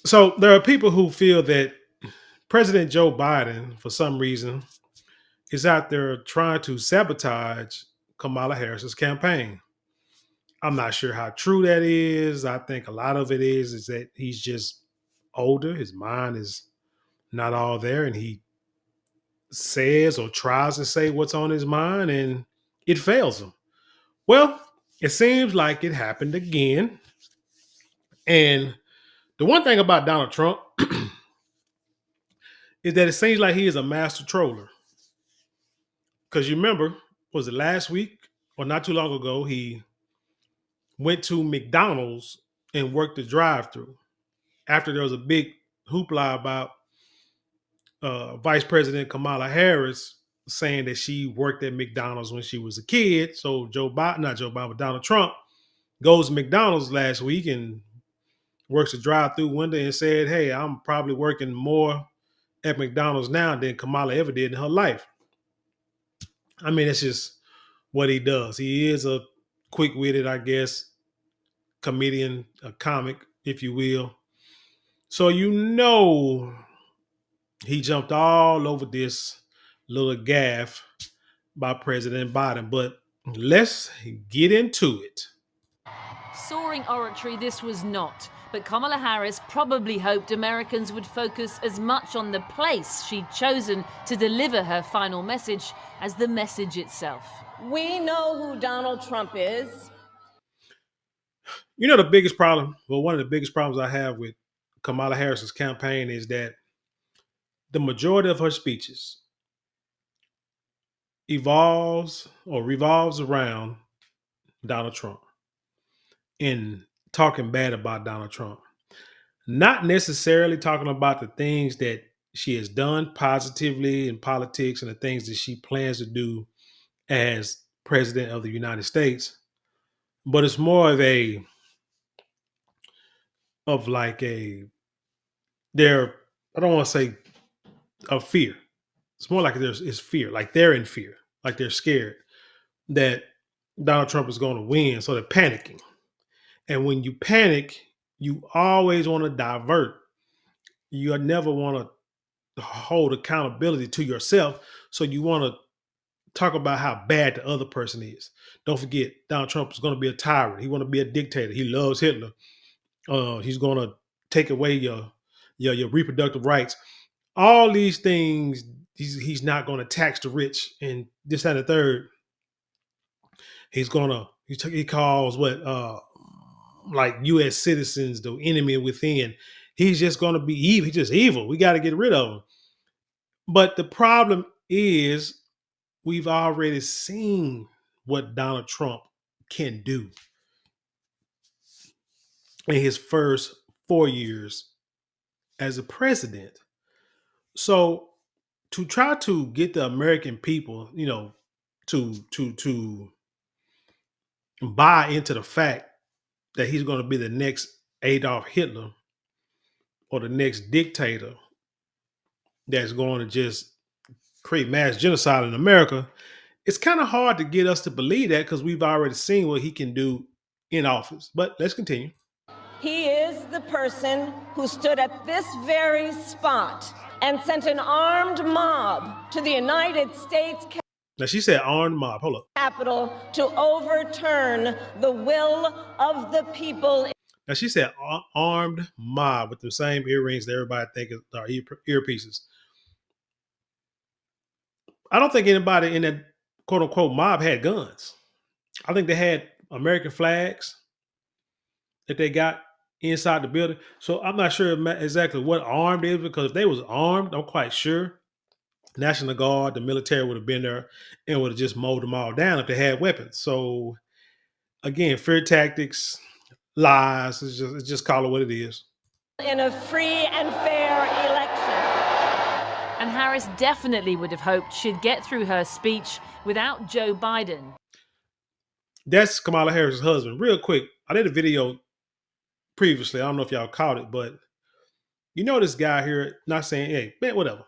So there are people who feel that President Joe Biden, for some reason, is out there trying to sabotage Kamala Harris's campaign. I'm not sure how true that is. I think a lot of it is that he's just older. His mind is not all there, and he says or tries to say what's on his mind, and it fails him. Well, it seems like it happened again. And the one thing about Donald Trump is that it seems like he is a master troller. Because you remember, was it last week or not too long ago, he went to McDonald's and worked the drive-through after there was a big hoopla about Vice President Kamala Harris saying that she worked at McDonald's when she was a kid. So Joe Biden, not Joe Biden, but Donald Trump goes to McDonald's last week and works the drive-through window and said, "Hey, I'm probably working more at McDonald's now than Kamala ever did in her life." I mean, it's just what he does. He is a quick-witted, I guess, comedian, a comic, if you will. So he jumped all over this little gaffe by President Biden. But let's get into it. Soaring oratory this was not, but Kamala Harris probably hoped Americans would focus as much on the place she'd chosen to deliver her final message as the message itself. We know who Donald Trump is. You know, the biggest problem, well, one of the biggest problems I have with Kamala Harris's campaign is that the majority of her speeches evolves or revolves around Donald Trump and talking bad about Donald Trump. Not necessarily talking about the things that she has done positively in politics and the things that she plans to do as president of the United States, but it's more of like a there. I don't want to say of fear. It's more like it's fear, like they're in fear, like they're scared that Donald Trump is going to win, so they're panicking. And when you panic, you always want to divert. You never want to hold accountability to yourself, so you want to talk about how bad the other person is. Don't forget, Donald Trump is going to be a tyrant. He want to be a dictator. He loves Hitler. He's going to take away your reproductive rights. All these things, he's not going to tax the rich and this that, and the third. He's gonna he calls what like U.S. citizens the enemy within. He's just gonna be evil. He's just evil. We got to get rid of him. But the problem is we've already seen what Donald Trump can do in his first 4 years as a president. So to try to get the American people, to buy into the fact that he's going to be the next Adolf Hitler or the next dictator that's going to just create mass genocide in America, it's kind of hard to get us to believe that because we've already seen what he can do in office. But let's continue. He is the person who stood at this very spot and sent an armed mob to the United States Now, she said armed mob. Hold up. Capitol to overturn the will of the people. Now, she said armed mob with the same earrings that everybody think are earpieces. I don't think anybody in that quote unquote mob had guns. I think they had American flags that they got inside the building. So I'm not sure exactly what armed is, because if they was armed, I'm quite sure National Guard, the military would have been there and would have just mowed them all down if they had weapons. So again, fear tactics, lies. It's just call it what it is. In a free and fair election. And Harris definitely would have hoped she'd get through her speech without Joe Biden. That's Kamala Harris's husband. Real quick, I did a video previously. I don't know if y'all caught it, but you know this guy here, not saying, hey, man, whatever.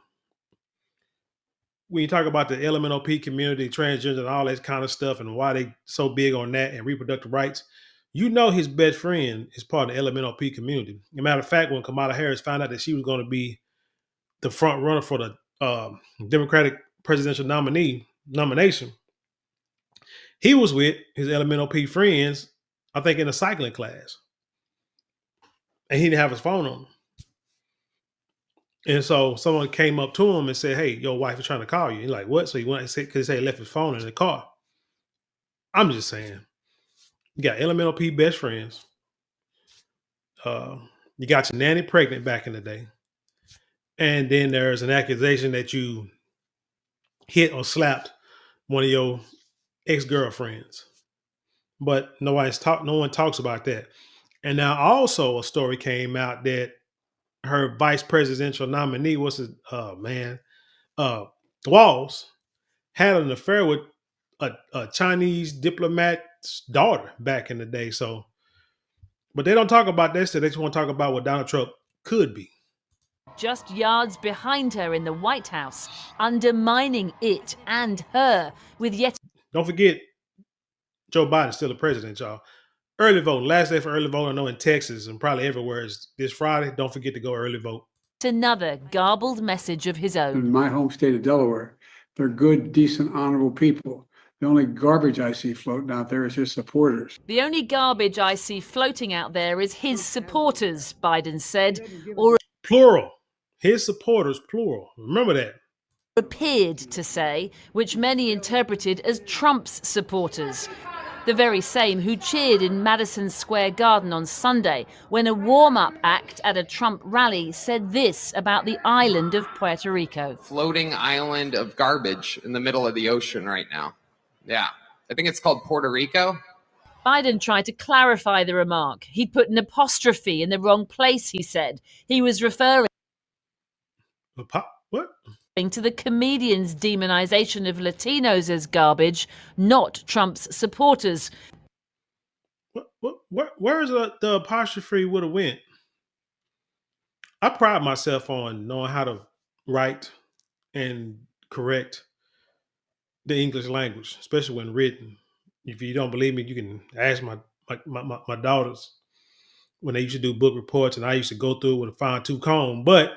When you talk about the LMNOP community, transgender, and all that kind of stuff, and why they so big on that and reproductive rights, You know his best friend is part of the LMNOP community. As a matter of fact, when Kamala Harris found out that she was going to be the front runner for the Democratic presidential nomination, he was with his LMNOP friends, I think, in a cycling class, and he didn't have his phone on him. And so someone came up to him and said, "Hey, your wife is trying to call you." He's like, "What?" So he went and said, because he left his phone in the car. I'm just saying, you got LMNOP best friends. You got your nanny pregnant back in the day. And then there's an accusation that you hit or slapped one of your ex-girlfriends. But no one talks about that. And now also a story came out that her vice presidential nominee, Walls, had an affair with a Chinese diplomat's daughter back in the day. So, but they don't talk about that. So they just want to talk about what Donald Trump could be. Just yards behind her in the White House, undermining it and her with yet. Don't forget, Joe Biden's still the president, y'all. Early voting, last day for early voting. I know in Texas and probably everywhere is this Friday. Don't forget to go early vote. Another garbled message of his own. In my home state of Delaware, they're good, decent, honorable people. The only garbage I see floating out there is his supporters. The only garbage I see floating out there is his supporters, Biden said, or plural. His supporters, plural. Remember that. Appeared to say, which many interpreted as Trump's supporters. The very same who cheered in Madison Square Garden on Sunday when a warm-up act at a Trump rally said this about the island of Puerto Rico. Floating island of garbage in the middle of the ocean right now. Yeah, I think it's called Puerto Rico. Biden tried to clarify the remark. He put an apostrophe in the wrong place, he said. He was referring What? To the comedian's demonization of Latinos as garbage, not Trump's supporters. Where is the apostrophe would have went? I pride myself on knowing how to write and correct the English language, especially when written. If you don't believe me, you can ask my daughters when they used to do book reports, and I used to go through it with a fine-tooth comb. But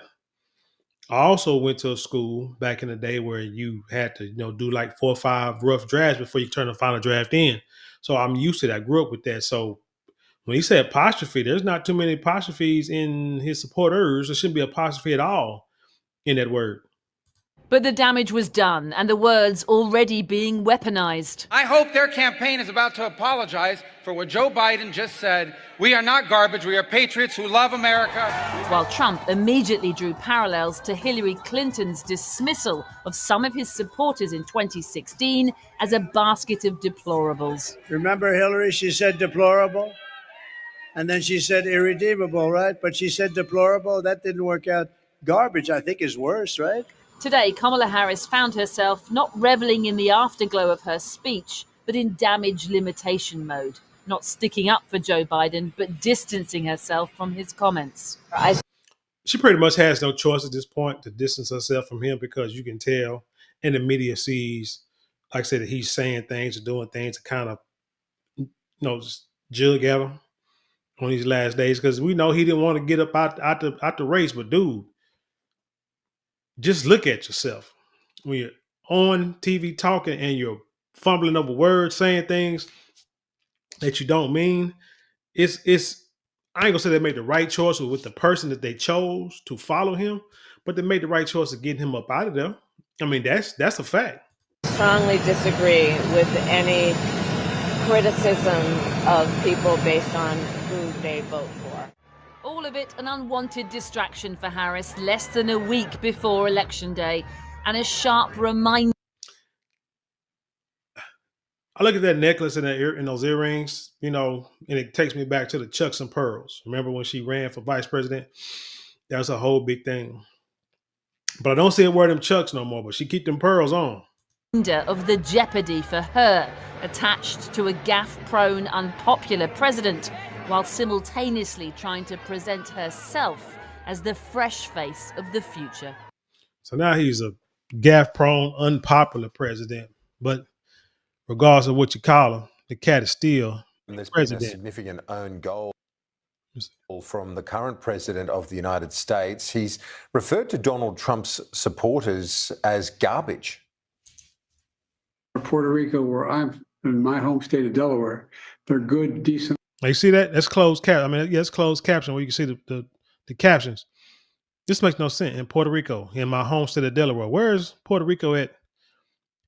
I also went to a school back in the day where you had to, do like 4 or 5 rough drafts before you turn the final draft in. So I'm used to that. I grew up with that. So when he said apostrophe, there's not too many apostrophes in his supporters. There shouldn't be apostrophe at all in that word. But the damage was done, and the words already being weaponized. I hope their campaign is about to apologize for what Joe Biden just said. We are not garbage. We are patriots who love America. While Trump immediately drew parallels to Hillary Clinton's dismissal of some of his supporters in 2016 as a basket of deplorables. Remember Hillary? She said deplorable. And then she said irredeemable, right? But she said deplorable. That didn't work out. Garbage, I think, is worse, right? Today, Kamala Harris found herself not reveling in the afterglow of her speech, but in damage limitation mode, not sticking up for Joe Biden, but distancing herself from his comments. She pretty much has no choice at this point to distance herself from him, because you can tell, and the media sees, like I said, that he's saying things or doing things to kind of, just jug at him on these last days, because we know he didn't want to get up out the race. But dude, just look at yourself when you're on TV talking and you're fumbling over words, saying things that you don't mean. It's I ain't gonna say they made the right choice with the person that they chose to follow him, but they made the right choice of getting him up out of there. I mean, that's a fact. Strongly disagree with any criticism of people based on who they vote for. All of it an unwanted distraction for Harris less than a week before Election Day, and a sharp reminder. I look at that necklace and those earrings, and it takes me back to the Chucks and Pearls. Remember when she ran for vice president? That was a whole big thing. But I don't see her wear them Chucks no more, but she keep them pearls on. Of the jeopardy for her attached to a gaffe-prone, unpopular president, while simultaneously trying to present herself as the fresh face of the future. So now he's a gaffe-prone, unpopular president. But regardless of what you call him, the cat is still There's been a President. significant own goal from the current president of the United States. He's referred to Donald Trump's supporters as garbage. Puerto Rico, where I'm in my home state of Delaware, they're good, decent. You see that? That's closed cap. I mean, yeah, it's closed caption where you can see the captions. This makes no sense. In Puerto Rico, in my home state of Delaware, where is Puerto Rico at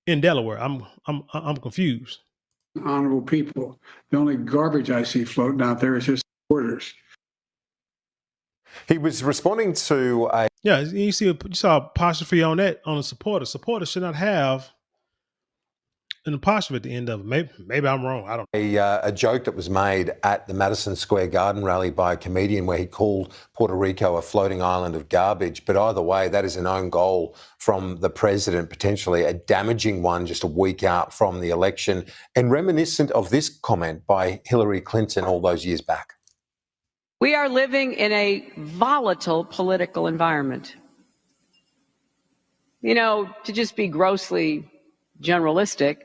in Delaware? I'm confused. Honorable people. The only garbage I see floating out there is his supporters. He was responding to a Yeah, you saw apostrophe on that on the supporter. Supporters should not have an apostrophe at the end of it. Maybe I'm wrong. I don't know. a joke that was made at the Madison Square Garden rally by a comedian where he called Puerto Rico a floating island of garbage. But either way, that is an own goal from the president, potentially a damaging one just a week out from the election, and reminiscent of this comment by Hillary Clinton all those years back. We are living in a volatile political environment. You know, to just be grossly generalistic.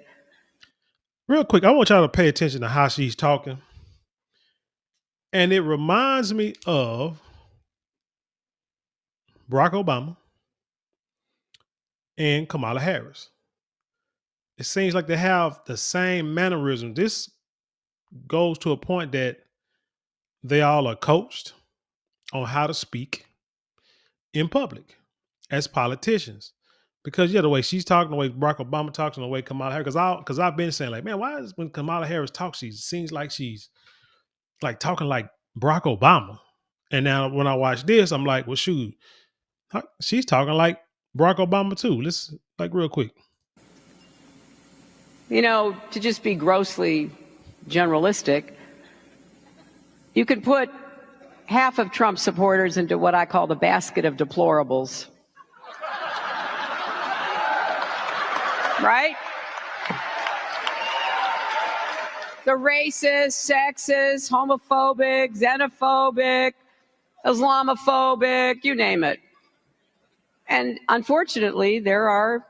Real quick, I want y'all to pay attention to how she's talking. And it reminds me of Barack Obama and Kamala Harris. It seems like they have the same mannerism. This goes to a point that they all are coached on how to speak in public as politicians. Because the way she's talking, the way Barack Obama talks, and the way Kamala Harris, because I've been saying, like, man, why is when Kamala Harris talks, she seems like she's like talking like Barack Obama. And now when I watch this, I'm like, well, shoot, she's talking like Barack Obama too. Let's like real quick. You know, to just be grossly generalistic, you could put half of Trump supporters into what I call the basket of deplorables. Right? The racist, sexist, homophobic, xenophobic, Islamophobic, you name it. And unfortunately, there are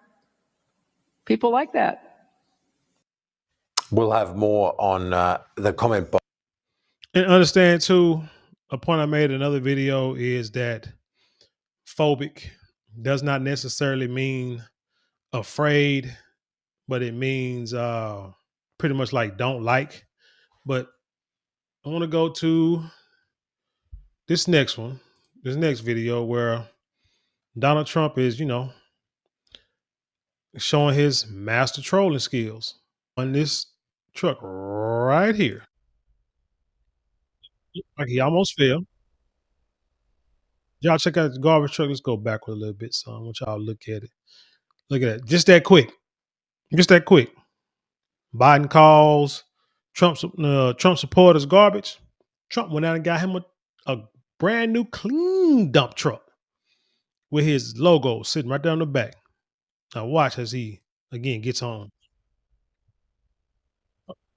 people like that. We'll have more on the comment box. And understand too, a point I made in another video is that phobic does not necessarily mean afraid, but it means pretty much like don't like. But I want to go to this next video where Donald Trump is, showing his master trolling skills on this truck right here. Like he almost fell. Y'all check out the garbage truck. Let's go backward a little bit, so I want y'all to look at it. Look at that. Just that quick. Just that quick. Biden calls Trump supporters garbage. Trump went out and got him a brand new clean dump truck with his logo sitting right down the back. Now watch as he again gets on.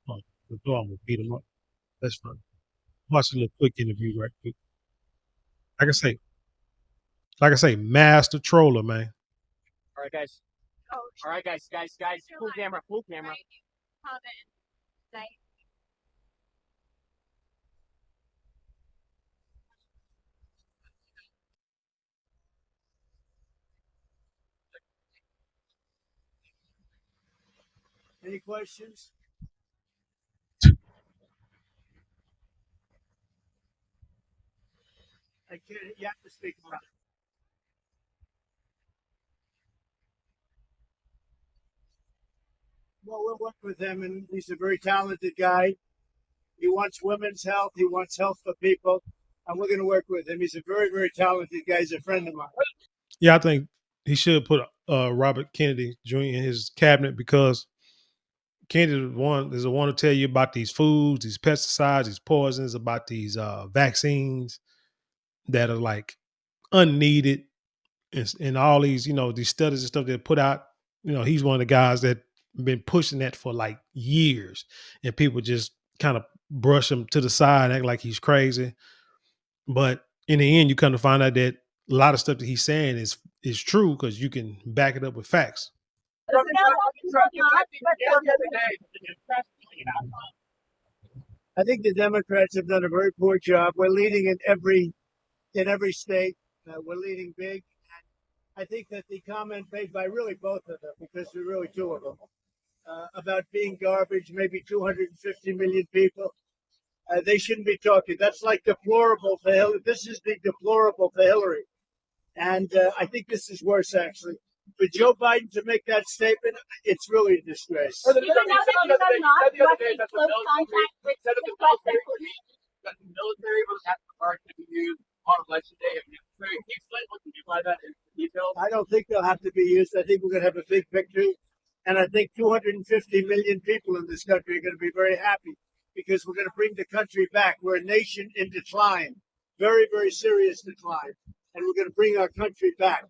Oh, the door will beat him up. That's fine. Watch a little quick interview right quick. Like I say, master troller, man. All right, guys. All right, guys. Full camera. Any questions? I can't. You have to speak up. Well, we'll work with him, and he's a very talented guy. He wants women's health. He wants health for people, and we're going to work with him. He's a very, very talented guy. He's a friend of mine. Yeah, I think he should put Robert Kennedy Jr. in his cabinet because Kennedy is the one to tell you about these foods, these pesticides, these poisons, about these vaccines that are like unneeded, and all these these studies and stuff they put out. He's one of the guys that been pushing that for like years, and people just kind of brush him to the side and act like he's crazy. But in the end, you come to find out that a lot of stuff that he's saying is true because you can back it up with facts. I think the Democrats have done a very poor job. We're leading in every state. We're leading big. I think that the comment made by really both of them, because there are really two of them, about being garbage, maybe 250 million people, they shouldn't be talking. That's like deplorable for Hillary. This is the deplorable for Hillary. And I think this is worse, actually. For Joe Biden to make that statement, it's really a disgrace. The military was at the park to be used on election day. Can you explain what you mean by that in detail? I don't think they'll have to be used. I think we're going to have a big victory. And I think 250 million people in this country are going to be very happy because we're going to bring the country back. We're a nation in decline, very, very serious decline. And we're going to bring our country back.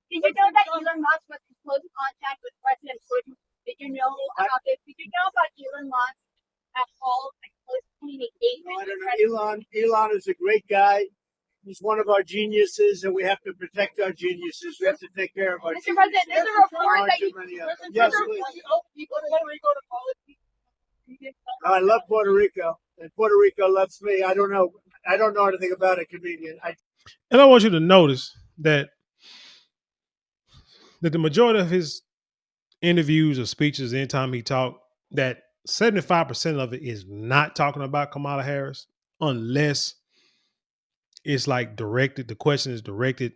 Did you know that Elon Musk was in close contact with President Putin? Did you know about this? Did you know about Elon Musk at all? Close communication? I don't know. Elon is a great guy. He's one of our geniuses, and we have to protect our geniuses. We have to take care of our Mr. geniuses. President, there's a report that you... Yes, please. I love Puerto Rico, and Puerto Rico loves me. I don't know anything about a comedian. And I want you to notice that the majority of his interviews or speeches, anytime he talked, that 75% of it is not talking about Kamala Harris, unless it's like directed. The question is directed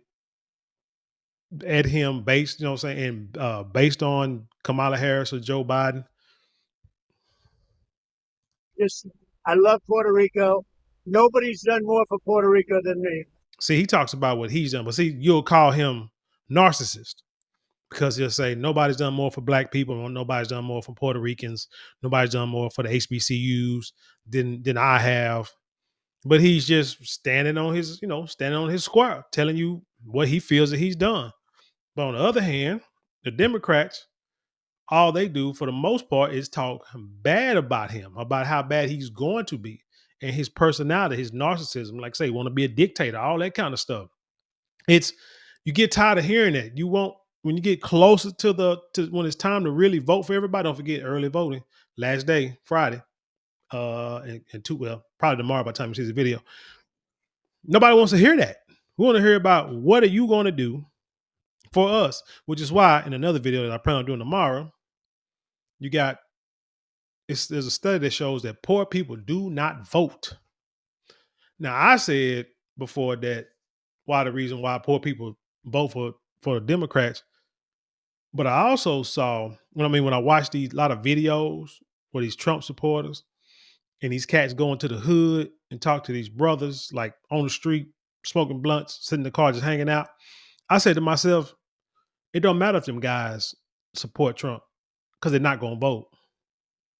at him based, you know what I'm saying, and based on Kamala Harris or Joe Biden. Just, I love Puerto Rico. Nobody's done more for Puerto Rico than me. See, he talks about what he's done, but see, you'll call him narcissist because he'll say nobody's done more for black people, nobody's done more for Puerto Ricans, nobody's done more for the HBCUs than I have. But he's just standing on his square, telling you what he feels that he's done. But on the other hand, the Democrats, all they do for the most part is talk bad about him, about how bad he's going to be, and his personality, his narcissism, like say, want to be a dictator, all that kind of stuff. You get tired of hearing that. You won't, when you get closer to when it's time to really vote for everybody. Don't forget early voting, last day, Friday, probably tomorrow by the time you see the video. Nobody wants to hear that. We want to hear about what are you going to do for us, which is why in another video that I plan on doing tomorrow, there's a study that shows that poor people do not vote. Now, I said before that the reason why poor people vote for the Democrats, but I also saw when I watched a lot of videos with these Trump supporters and these cats go into the hood and talk to these brothers like on the street, smoking blunts, sitting in the car, just hanging out. I said to myself, it don't matter if them guys support Trump because they're not going to vote.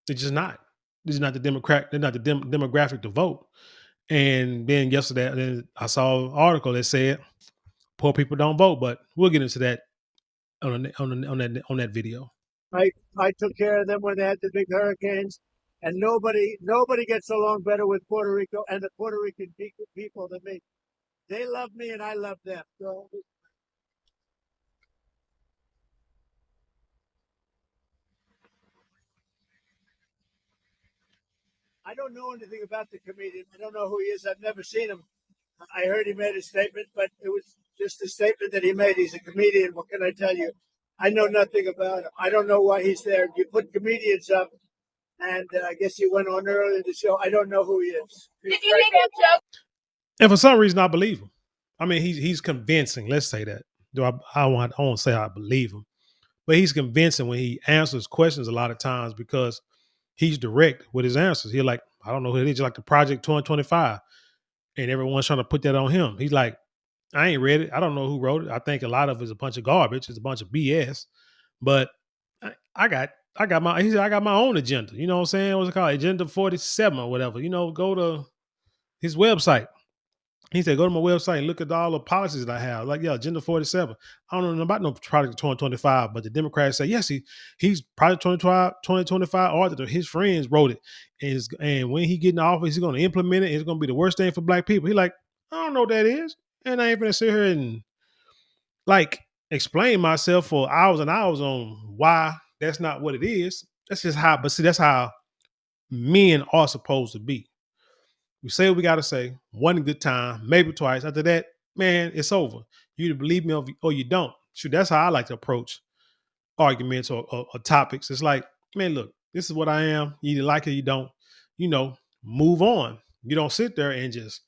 They're just not. This is not the Democrat. They're not the demographic to vote. And then yesterday, I saw an article that said poor people don't vote, but we'll get into that on that video. I took care of them when they had the big hurricanes, and nobody gets along better with Puerto Rico and the Puerto Rican people than me. They love me and I love them. So, I don't know anything about the comedian. I don't know who he is. I've never seen him. I heard he made a statement, but it was just a statement that he made. He's a comedian. What can I tell you? I know nothing about him. I don't know why he's there. You put comedians up, and I guess he went on earlier in the show. I don't know who he is. Did you make a joke? And for some reason, I believe him. I mean, he's convincing. Let's say that. I won't say I believe him, but he's convincing when he answers questions a lot of times because he's direct with his answers. He's like, I don't know who it is, like the Project 2025. And everyone's trying to put that on him. He's like, I ain't read it. I don't know who wrote it. I think a lot of it is a bunch of garbage. It's a bunch of BS. But I got my own agenda. You know what I'm saying? What's it called? Agenda 47 or whatever. Go to his website. He said, go to my website and look at all the policies that I have. Like, yeah, Agenda 47. I don't know about no Project 2025, but the Democrats say, yes, he's Project 2025 author. His friends wrote it. And when he get in office, he's going to implement it. It's going to be the worst thing for black people. He like, I don't know what that is. And I ain't going to sit here and like explain myself for hours and hours on why that's not what it is. That's just how, but see, that's how men are supposed to be. We say what we got to say. One good time, maybe twice. After that, man, it's over. You either believe me or you don't. Shoot, that's how I like to approach arguments or topics. It's like, man, look, this is what I am. You either like it or you don't. Move on. You don't sit there and just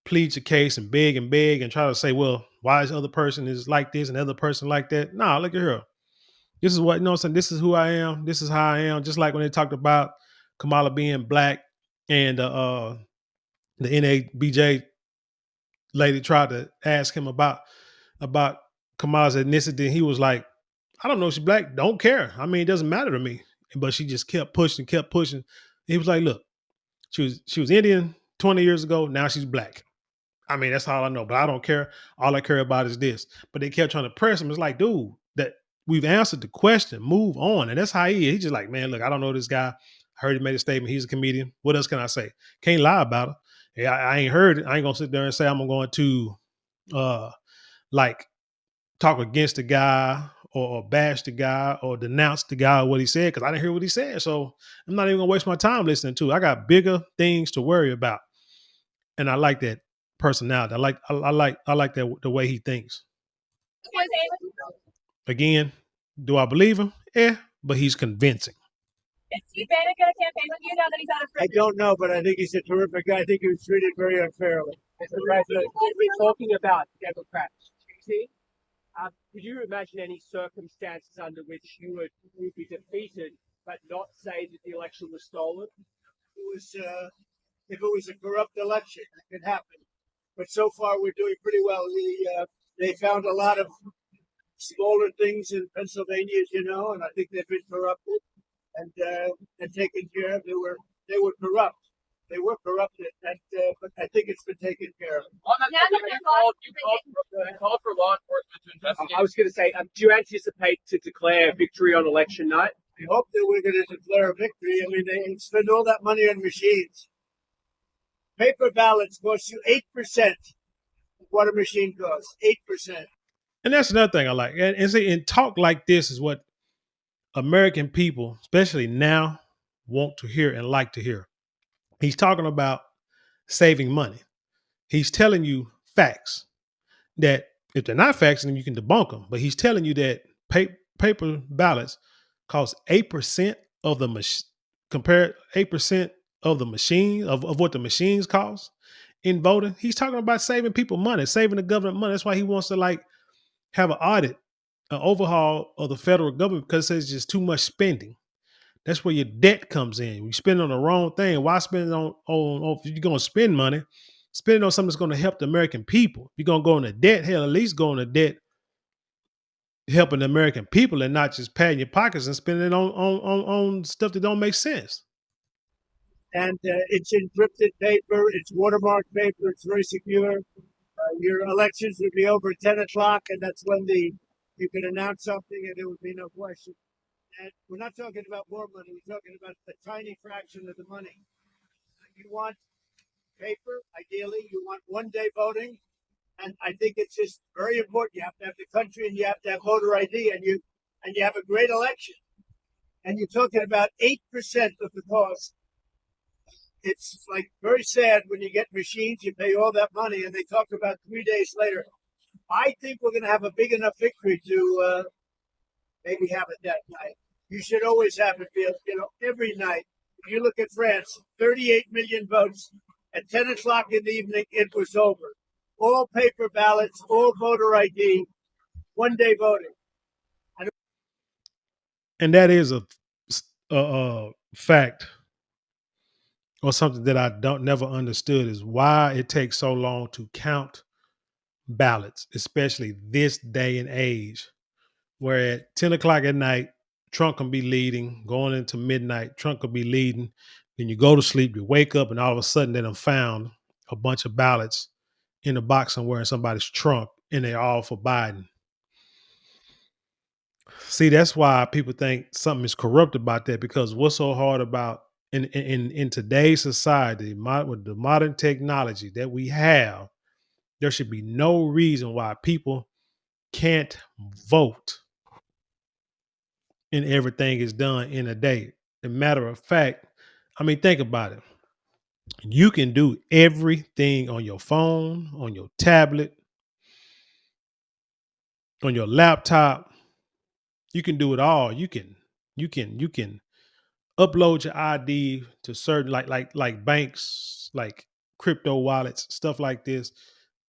plead your case and beg and try to say, well, why is the other person is like this and the other person like that? Nah, look at her. This is what, I'm saying? This is who I am. This is how I am. Just like when they talked about Kamala being black and the NABJ lady tried to ask him about Kamala's ethnicity. He was like, I don't know if she's black. Don't care. I mean, it doesn't matter to me. But she just kept pushing. He was like, look, she was Indian 20 years ago. Now she's black. I mean, that's all I know, but I don't care. All I care about is this. But they kept trying to press him. It's like, dude, that we've answered the question. Move on. And that's how he is. He's just like, man, look, I don't know this guy. I heard he made a statement. He's a comedian. What else can I say? Can't lie about it. Yeah, I ain't heard it. I ain't gonna sit there and say I'm going to like talk against the guy or bash the guy or denounce the guy or what he said, because I didn't hear what he said. So I'm not even gonna waste my time listening to it. I got bigger things to worry about. And I like that personality. I like that the way he thinks. Again, do I believe him? Yeah, but he's convincing. Is Steve Bannon going to campaign with you now that he's out of I prison? don't know, but I think he's a terrific guy. I think he was treated very unfairly. Mr. President, we're talking about Democrats choosing. Could you imagine any circumstances under which you would be defeated but not say that the election was stolen? If it was a corrupt election, it could happen. But so far, we're doing pretty well. They found a lot of smaller things in Pennsylvania, as you know, and I think they've been corrupted and taken care of. They were corrupt. They were corrupted, but I think it's been taken care of. On that topic, you called for law enforcement to investigate. I was going to say, do you anticipate to declare victory on election night? I hope that we're going to declare a victory. I mean, they spend all that money on machines. Paper ballots cost you 8% of what a machine costs. 8%. And that's another thing I like. And talk like this is what American people, especially now, want to hear and like to hear. He's talking about saving money. He's telling you facts that if they're not facts, then you can debunk them. But he's telling you that paper ballots cost 8% of the compare 8% of the machine of what the machines cost in voting. He's talking about saving people money, saving the government money. That's why he wants to have an audit, an overhaul of the federal government, because it's just too much spending. That's where your debt comes in. You spend on the wrong thing. Why spend it on if you're going to spend money, spend it on something that's going to help the American people. If you're going to go into debt, hell, at least go into debt helping the American people and not just padding your pockets and spending it on stuff that don't make sense. And it's encrypted paper. It's watermarked paper. It's very secure. Your elections would be over at 10 o'clock, and that's when you can announce something and there would be no question. And we're not talking about more money. We're talking about a tiny fraction of the money. You want paper, ideally. You want one-day voting. And I think it's just very important. You have to have the country and you have to have voter ID, and you have a great election. And you're talking about 8% of the cost. It's like very sad when you get machines, you pay all that money, and they talk about 3 days later. I think we're going to have a big enough victory to maybe have it that night. You should always have it, every night. If you look at France, 38 million votes. At 10 o'clock in the evening, it was over. All paper ballots, all voter ID, one-day voting. And that is a fact, or something that I never understood, is why it takes so long to count ballots, especially this day and age, where at 10 o'clock at night, Trump can be leading, going into midnight, Trump could be leading, then you go to sleep, you wake up, and all of a sudden they done found a bunch of ballots in a box somewhere in somebody's trunk, and they're all for Biden. See, that's why people think something is corrupt about that, because what's so hard about in today's society, with the modern technology that we have, there should be no reason why people can't vote and everything is done in a day. As a matter of fact, I mean, think about it. You can do everything on your phone, on your tablet, on your laptop. You can do it all. You can upload your ID to certain like banks, like crypto wallets, stuff like this.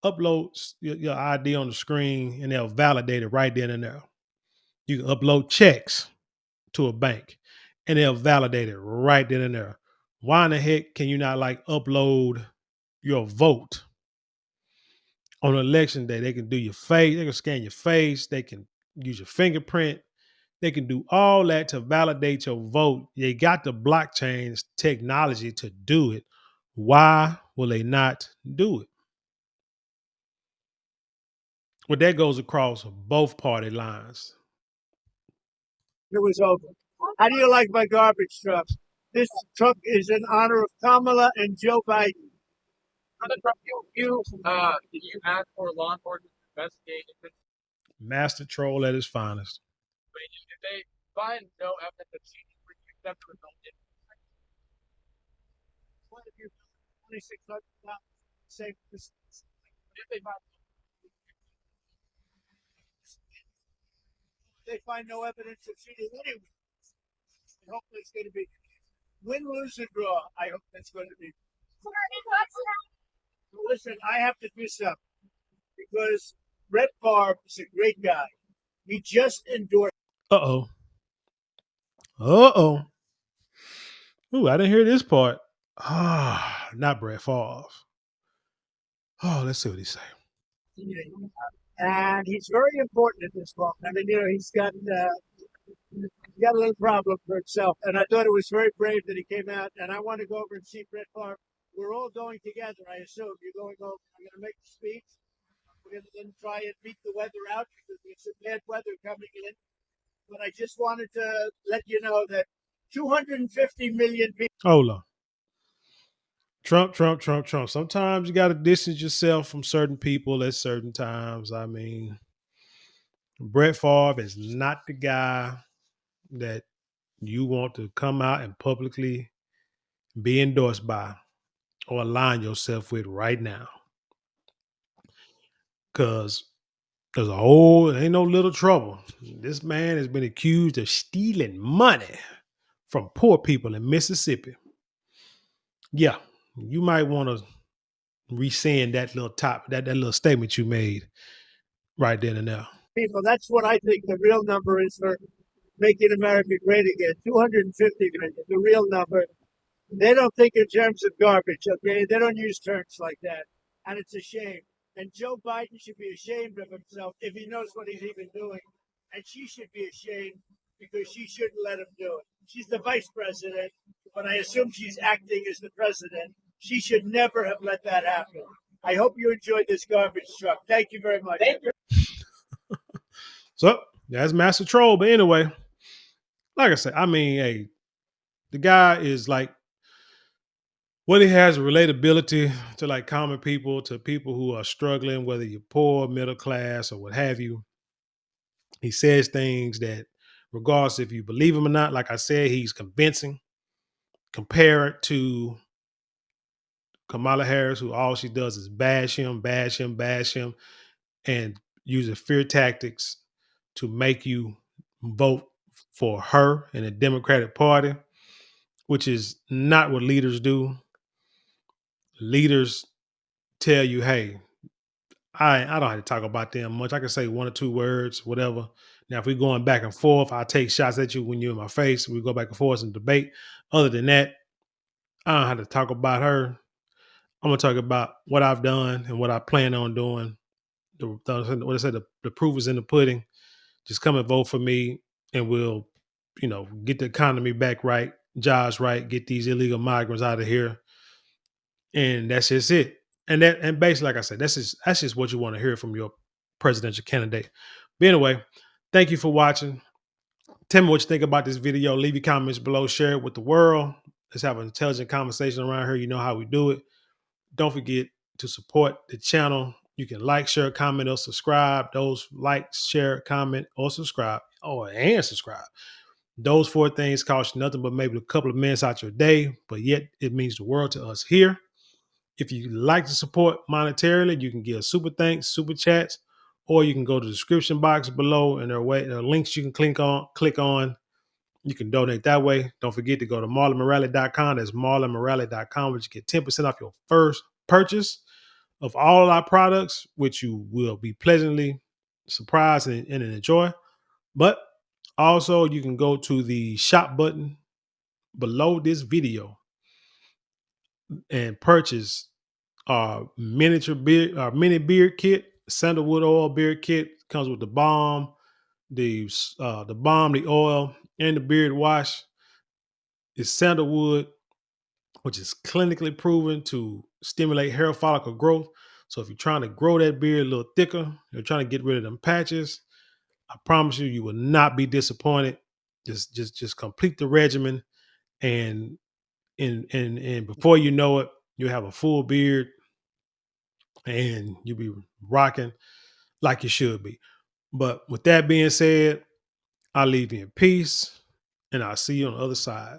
Upload your ID on the screen and they'll validate it right then and there. You can upload checks to a bank and they'll validate it right then and there. Why in the heck can you not like upload your vote on election day? They can do your face, they can scan your face, they can use your fingerprint, they can do all that to validate your vote. They got the blockchain technology to do it. Why will they not do it? Well, that goes across both party lines. It was over. How do you like my garbage truck? This truck is in honor of Kamala and Joe Biden. Did you ask for law enforcement to investigate if Master troll at his finest. they find no evidence of cheating, would you accept the result? What if you $2,600 same distance? If they find no evidence of cheating anyway. Hopefully it's going to be win, lose, or draw. I hope that's going to be. Listen, I have to do something because Brett Favre is a great guy. He just endorsed. Uh-oh. Uh-oh. Ooh, I didn't hear this part. Ah, not Brett Favre. Oh, let's see what he say. And he's very important at this moment. I mean, he's got a little problem for himself. And I thought it was very brave that he came out. And I want to go over and see Brett Favre. We're all going together, I assume. You're going over. I'm going to make the speech. We're going to then try and beat the weather out because there's some bad weather coming in. But I just wanted to let you know that 250 million people. Hold on. Trump. Sometimes you got to distance yourself from certain people at certain times. I mean, Brett Favre is not the guy that you want to come out and publicly be endorsed by or align yourself with right now. Because ain't no little trouble. This man has been accused of stealing money from poor people in Mississippi. Yeah, you might want to rescind that little statement you made right then and there. People, that's what I think the real number is for making America great again. 250 million, the real number. They don't think in terms of garbage, okay? They don't use terms like that. And it's a shame. And Joe Biden should be ashamed of himself if he knows what he's even doing. And she should be ashamed because she shouldn't let him do it. She's the vice president, but I assume she's acting as the president. She should never have let that happen. I hope you enjoyed this garbage truck. Thank you very much. So that's Master Troll. But anyway, like I said, I mean, hey, the guy is like, what he has relatability to like common people, to people who are struggling, whether you're poor, middle class, or what have you. He says things that, regardless if you believe him or not, like I said, he's convincing. Compare it to Kamala Harris, who all she does is bash him, and uses fear tactics to make you vote for her and the Democratic Party, which is not what leaders do. Leaders tell you, hey, I don't have to talk about them much. I can say one or two words, whatever. Now, if we're going back and forth, I take shots at you when you're in my face. We go back and forth and debate. Other than that, I don't have to talk about her. I'm gonna talk about what I've done and what I plan on doing. What I said, the proof is in the pudding. Just come and vote for me, and we'll, get the economy back right, jobs right, get these illegal migrants out of here, and that's just it. And basically, like I said, that's just what you want to hear from your presidential candidate. But anyway, thank you for watching. Tell me what you think about this video. Leave your comments below. Share it with the world. Let's have an intelligent conversation around here. You know how we do it. Don't forget to support the channel. You can like, share, comment, or subscribe. Those like, share, comment, or subscribe. And subscribe. Those 4 things cost you nothing but maybe a couple of minutes out your day, but yet it means the world to us here. If you like to support monetarily, you can give super thanks, super chats, or you can go to the description box below, and there are links you can click on. You can donate that way. Don't forget to go to marlonmorale.com. That's marlonmorale.com, which you get 10% off your first purchase of all our products, which you will be pleasantly surprised and enjoy. But also, you can go to the shop button below this video and purchase our miniature beard, our mini beard kit, sandalwood oil beard kit. Comes with the balm, the oil, and the beard wash. It's sandalwood, which is clinically proven to stimulate hair follicle growth. So if you're trying to grow that beard a little thicker, you're trying to get rid of them patches, I promise you, you will not be disappointed. Just complete the regimen, and before you know it, you'll have a full beard, and you'll be rocking like you should be. But with that being said, I'll leave you in peace, and I'll see you on the other side.